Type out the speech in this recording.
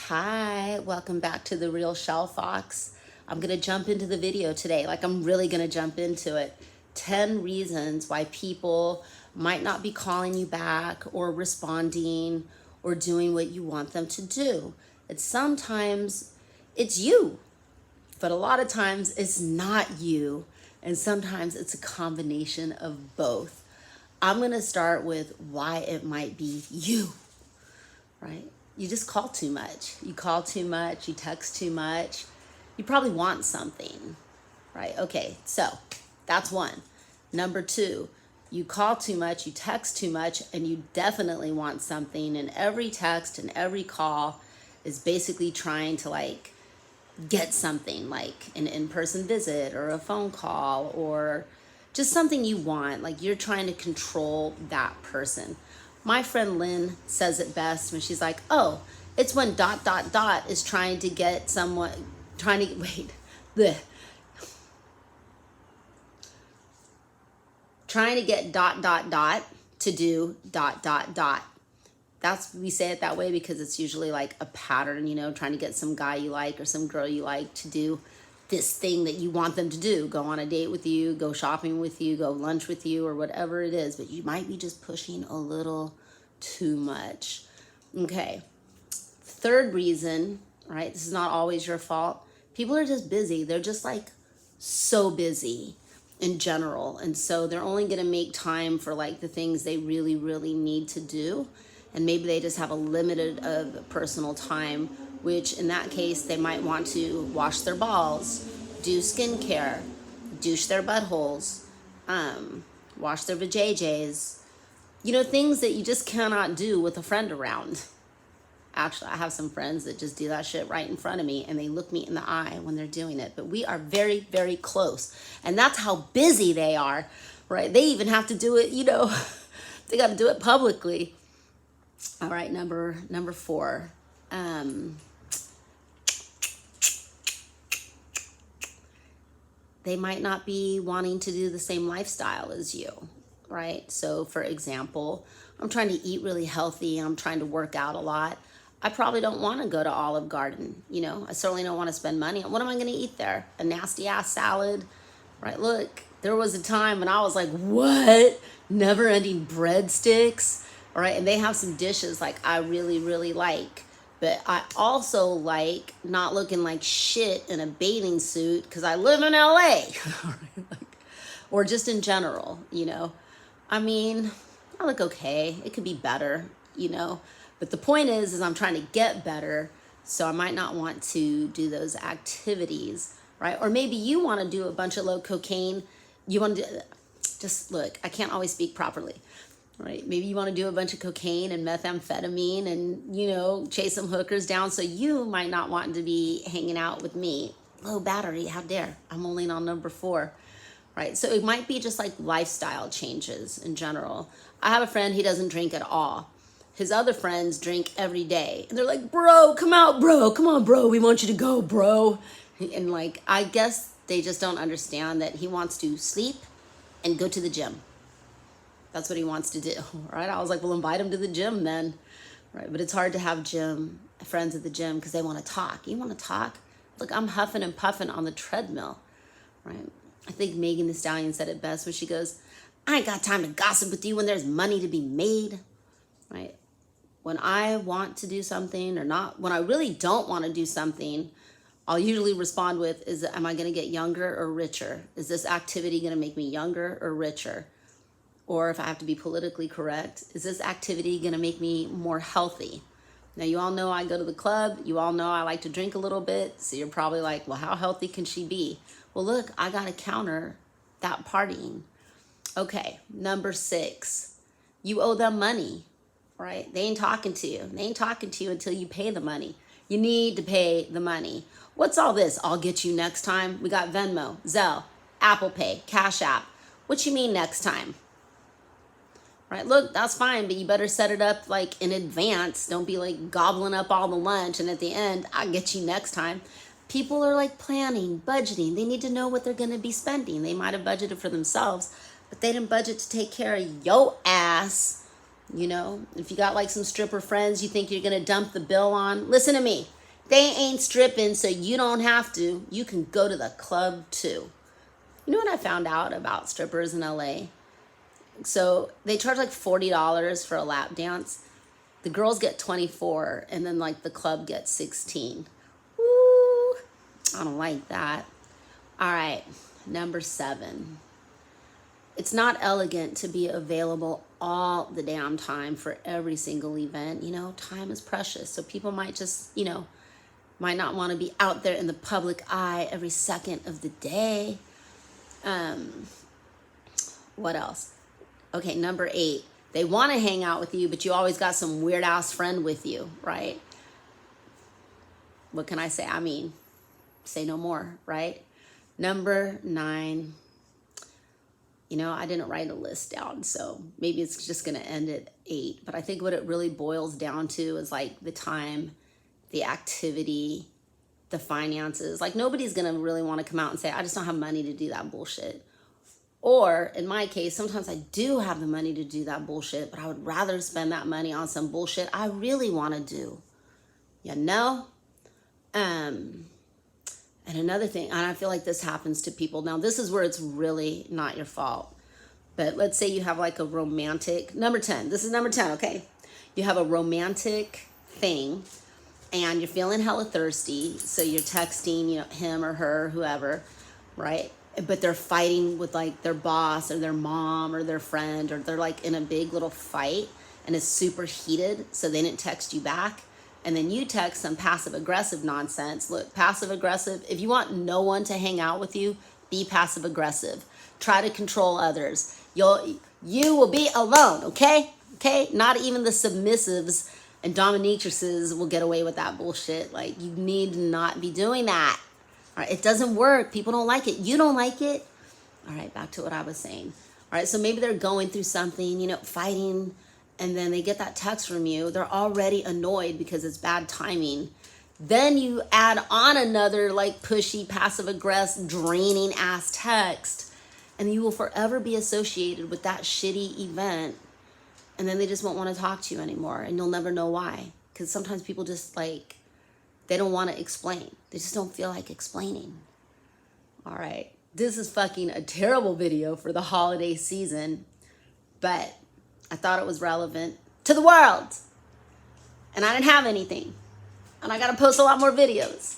Hi, welcome back to The Real Shell Fox. I'm going to jump into the video today. I'm really going to jump into it. 10 reasons why people might not be calling you back or responding or doing what you want them to do. Sometimes it's you, but a lot of times it's not you. And sometimes it's a combination of both. I'm going to start with why it might be you, right? You just call too much. You call too much, you text too much. You probably want something, right? Okay, so that's one. Number two, you call too much, you text too much, and you definitely want something. And every text and every call is basically trying to get something, like an in-person visit or a phone call or just something you want. Like you're trying to control that person. My friend Lynn says it best when she's like, oh, it's when ... is trying to get someone, trying to, wait, bleh, trying to get ... to do ... We say it that way because it's usually like a pattern, trying to get some guy you like or some girl you like to do this thing that you want them to do. Go on a date with you, go shopping with you, go lunch with you, or whatever it is. But you might be just pushing a little too much. Okay. Third reason, right? This is not always your fault. People are just busy. They're just so busy in general. And so they're only going to make time for the things they really, really need to do. And maybe they just have a limited of personal time, which in that case, they might want to wash their balls, do skincare, douche their buttholes, wash their vajayjays, things that you just cannot do with a friend around. Actually, I have some friends that just do that shit right in front of me and they look me in the eye when they're doing it. But we are very, very close. And that's how busy they are, right? They even have to do it, they got to do it publicly. All right, number 4. They might not be wanting to do the same lifestyle as you, right? So for example, I'm trying to eat really healthy. I'm trying to work out a lot. I probably don't want to go to Olive Garden. I certainly don't want to spend money. What am I going to eat there? A nasty ass salad, right? Look, there was a time when I was like, what? Never ending breadsticks, all right? And they have some dishes I really, really like. But I also like not looking like shit in a bathing suit because I live in LA. Or just in general, I mean, I look okay. It could be better, But the point is I'm trying to get better. So I might not want to do those activities, right? Or maybe you want to do a bunch of low cocaine. You want to just look, I can't always speak properly. Right? Maybe you want to do a bunch of cocaine and methamphetamine and, chase some hookers down. So you might not want to be hanging out with me. Low battery, how dare. I'm only on number 4, right? So it might be just lifestyle changes in general. I have a friend, he doesn't drink at all. His other friends drink every day. And they're like, bro, come out, bro. Come on, bro. We want you to go, bro. And I guess they just don't understand that he wants to sleep and go to the gym. That's what he wants to do, right? I was like, well, invite him to the gym then, right? But it's hard to have friends at the gym because they want to talk. You want to talk? Look, I'm huffing and puffing on the treadmill, right? I think Megan Thee Stallion said it best when she goes, I ain't got time to gossip with you when there's money to be made, right? When I want to do something or not, when I really don't want to do something, I'll usually respond with, am I going to get younger or richer? Is this activity going to make me younger or richer? Or if I have to be politically correct, is this activity going to make me more healthy? Now, you all know I go to the club. You all know I like to drink a little bit. So you're probably like, well, how healthy can she be? Well, look, I got to counter that partying. Okay, number 6, you owe them money, right? They ain't talking to you. They ain't talking to you until you pay the money. You need to pay the money. What's all this? I'll get you next time. We got Venmo, Zelle, Apple Pay, Cash App. What you mean next time? Right, look, that's fine, but you better set it up in advance. Don't be gobbling up all the lunch and at the end, I'll get you next time. People are planning, budgeting. They need to know what they're going to be spending. They might have budgeted for themselves, but they didn't budget to take care of your ass. You know, if you got like some stripper friends you think you're gonna dump the bill on, listen to me. They ain't stripping, so you don't have to. You can go to the club too. You know what I found out about strippers in LA? So they charge like $40 for a lap dance. The girls get 24, and then like the club gets 16. Woo! I don't like that. All right, number 7. It's not elegant to be available all the damn time for every single event. You know, time is precious. So people might just, might not want to be out there in the public eye every second of the day. What else? Okay, number 8. They want to hang out with you, but you always got some weird ass friend with you, right? What can I say? I mean, say no more, right? Number 9. I didn't write a list down, so maybe it's just going to end at 8. But I think what it really boils down to is like the time, the activity, the finances. Like nobody's going to really want to come out and say, I just don't have money to do that bullshit. Or in my case, sometimes I do have the money to do that bullshit, but I would rather spend that money on some bullshit I really want to do. And another thing, and I feel like this happens to people. Now, this is where it's really not your fault. But let's say you have like a romantic, number 10. This is number 10, okay? You have a romantic thing and you're feeling hella thirsty. So you're texting, him or her, whoever, right? But they're fighting with like their boss or their mom or their friend, or they're like in a big little fight and it's super heated. So they didn't text you back. And then you text some passive aggressive nonsense. Look, passive aggressive. If you want no one to hang out with you, be passive aggressive. Try to control others. You will be alone, okay? Okay? Not even the submissives and dominatrices will get away with that bullshit. Like, you need to not be doing that. All right, it doesn't work. People don't like it. You don't like it. All right, back to what I was saying. All right, so maybe they're going through something, fighting, and then they get that text from you. They're already annoyed because it's bad timing. Then you add on another like pushy, passive aggressive, draining ass text, and you will forever be associated with that shitty event. And then they just won't want to talk to you anymore, and you'll never know why. Because sometimes people just like, they don't want to explain. They just don't feel like explaining. All right, this is fucking a terrible video for the holiday season, but I thought it was relevant to the world. And I didn't have anything. And I got to post a lot more videos.